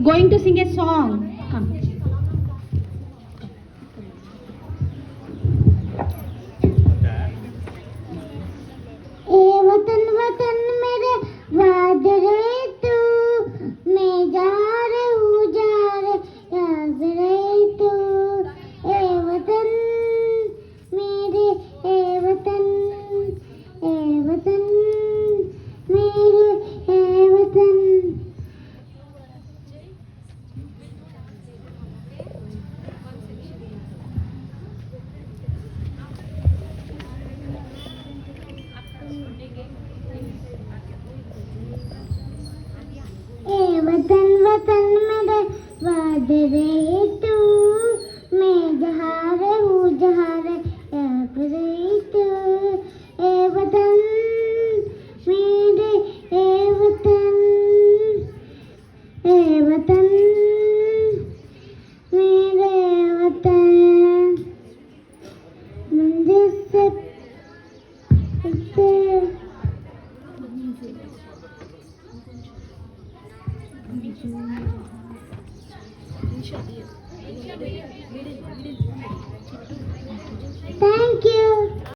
going to sing a song. Come. ए वतन वतन मेरे वाद रहे तू, मैं जा रे हूँ जा रे याद रहे तू। ए वतन मेरे, ए वतन, ए वतन मेरे, ए वतन। ए वतन वतन मेरे वाद रहे तू, मैं जहाँ रे हूँ जहाँ रे याद रहे तू। ए वतन मेरे, ए वतन, ए वतन मेरे वतन। मंदिर से Thank you.